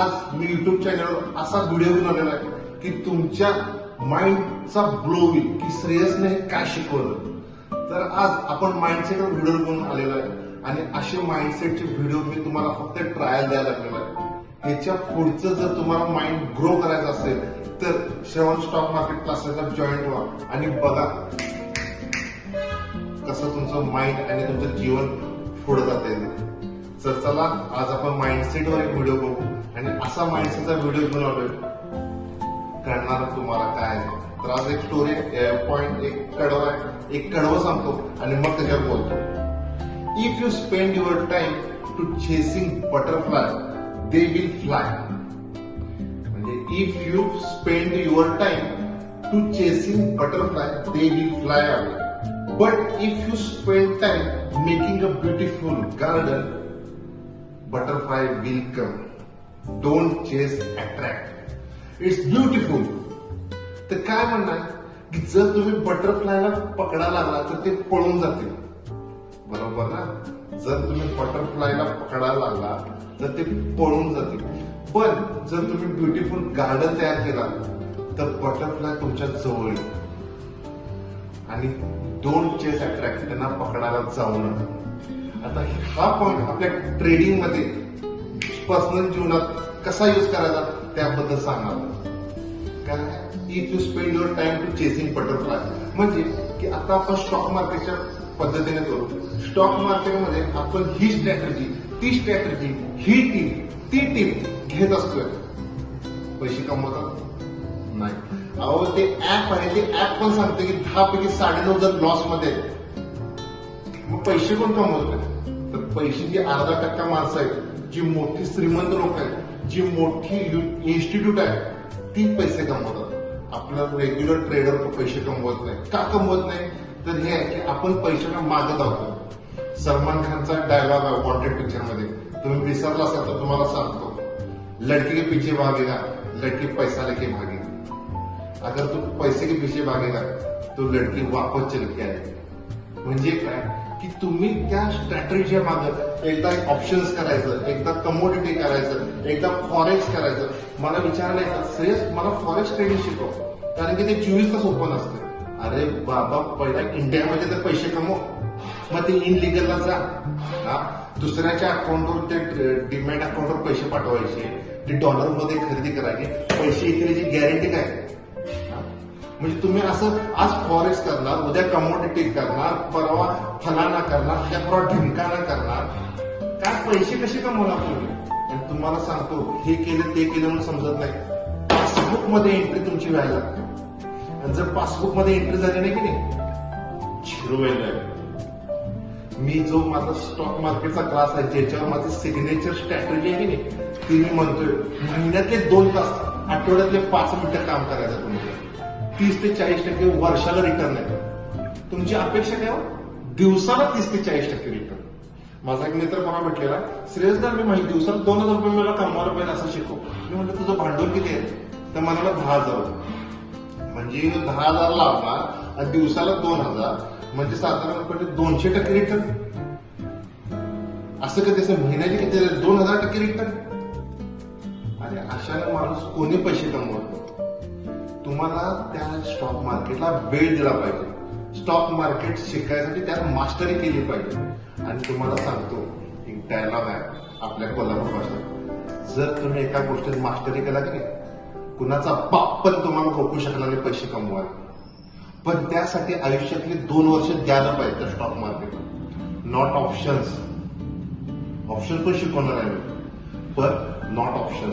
आज मी युट्यूब चॅनलवर असा व्हिडिओ घेऊन आलेला आहे की तुमच्या माइंडचा ग्लो होईल की श्रेयसने हे काय शिकवलं. तर आज आपण माइंडसेटवर व्हिडिओ घेऊन आलेलो आहे आणि असे माइंडसेटचे व्हिडिओ मी तुम्हाला फक्त ट्रायल द्यायला लागलेला आहे. ह्याच्या पुढचं जर तुम्हाला माइंड ग्रो करायचं असेल तर श्रवण स्टॉक मार्केट क्लासेसला जॉईन व्हा आणि बघा कसं तुमचं माइंड आणि तुमचं जीवन पुढे जाते. तर चला आज आपण माइंडसेटवर एक व्हिडिओ बघू आणि असा माइंडसेटचा व्हिडिओ घेऊन आलोय कळणार तुम्हाला काय आहे. तर आज एक स्टोरी पॉइंट एक कडवं सांगतो आणि मग त्याच्यावर बोलतो. If you spend your time to chasing butterfly they will fly. म्हणजे if you spend your time to chasing butterfly they will fly away. But if you spend time making a beautiful garden butterfly will come. Don't chase attract. It's beautiful. तर काय म्हणणार की जर तुम्ही बटरफ्लायला पकडायला लागला तर ते पळून जातील, बरोबर ना. जर तुम्ही बटरफ्लायला पकडायला लागला तर ते पळून जातील. पण जर तुम्ही ब्युटिफुल गार्डन तयार केला तर बटरफ्लाय तुमच्या जवळ येईल. आणि डोंट चेस अट्रॅक्ट. त्यांना पकडायला जाऊ नका. आता हा पॉइंट आपल्या ट्रेडिंग मध्ये पर्सनल जीवनात कसा यूज करायचा त्याबद्दल सांगणार. काय if you spend your time to chasing butterfly म्हणजे की आता आपण स्टॉक मार्केटच्या पद्धतीने करू. स्टॉक मार्केटमध्ये आपण ही स्ट्रॅटेजी, ती स्ट्रॅटेजी, ही टीम, ती टीम घेत असतोय. पैसे कमवतात नाही. अहो ते ऍप आहे, ते ऍप पण सांगते की 10 पैकी 9.5 जर लॉस मध्ये, मग पैसे कोण कमवत नाही. तर पैसे जी 0.5% माणसं आहेत, जी मोठी श्रीमंत लोक आहेत, जी मोठी इन्स्टिट्यूट आहे ती पैसे कमवतात. आपला रेग्युलर ट्रेडर पैसे कमवत नाही. का कमवत नाही तर हे आहे की आपण पैशाला मागत आहोत. सलमान खानचा डायलॉग आहे वॉन्टेड पिक्चर मध्ये, तुम्ही विसरला असाल तर तुम्हाला सांगतो. लड़की के पीछे भागेगा, लड़की पैसा लेके भागेगी. अगर तू पैसे के पीछे भागेगा तो लड़की वापस चल के आएगी. म्हणजे काय की तुम्ही त्या स्ट्रॅटेजीच्या मागे एकदा ऑप्शन्स करायचं, एकदा कमोडिटी करायचं, एकदा फॉरेक्स करायचं. मला विचारलं येतात श्रेयस मला फॉरेक्स ट्रेडिंग शिकव, कारण की ते 24 तास ओपन असते. अरे बाबा पहिला इंडियामध्ये तर पैसे कमव, मग ते इनलिगलला जा. दुसऱ्याच्या अकाउंटवर ते डीमॅट अकाउंटवर पैसे पाठवायचे, ते डॉलरमध्ये खरेदी करायचे. पैसे इकण्याची गॅरंटी काय. म्हणजे तुम्ही असं आज फॉरेक्स करणार, उद्या कमोडिटी करणार, परवा फलाना करणार, त्या परवा ढिमकाना करणार. काय पैसे कसे कमवणार तुम्ही. आणि तुम्हाला सांगतो हे केलं ते केलं म्हणून समजत नाही. पासबुक मध्ये एंट्री तुमची व्हायला लागते. आणि जर पासबुक मध्ये एंट्री झाली नाही की नाही, झिरो व्हायला लागेल. मी जो माझा स्टॉक मार्केटचा क्लास आहे ज्याच्यावर माझी सिग्नेचर स्ट्रॅटेजी आहे की नाही, ती मी म्हणतोय महिन्यातले 2 तास, आठवड्यातले 5 मिनिटं काम करायचं. तुम्ही 30 ते 40% वर्षाला रिटर्न आहे. तुमची अपेक्षा काय, दिवसाला 30 ते 40% रिटर्न. माझा एक मित्र मला भेटलेला, श्रेयसदार मी दिवसाला 2,000 रुपये मला कमवायला पाहिजे असं शिकव. मी म्हटलं तुझं भांडवल किती आहे, तर म्हणाला 10,000. म्हणजे 10,000 लावणार आणि दिवसाला 2,000 म्हणजे साधारणपणे 200% रिटर्न. असं कधी असं महिन्याचे किती 2,000% रिटर्न. आणि अशाने माणूस कोणी पैसे कमवतो. तुम्हाला त्या स्टॉक मार्केटला वेळ दिला पाहिजे. स्टॉक मार्केट शिकायसाठी त्यात मास्टरी केली पाहिजे. आणि तुम्हाला सांगतो एक डायलॉग आहे आपल्या कोल्हापूर भाषेत, जर तुम्ही एका गोष्टीत मास्टरी केला की कुणाचा बाप पण तुम्हाला रोखू शकला नाही पैसे कमवायला. पण त्यासाठी आयुष्यातली 2 वर्ष द्यायला पाहिजे stock market. Not options. Option पण शिकवणार आहे पण नॉट ऑप्शन्स.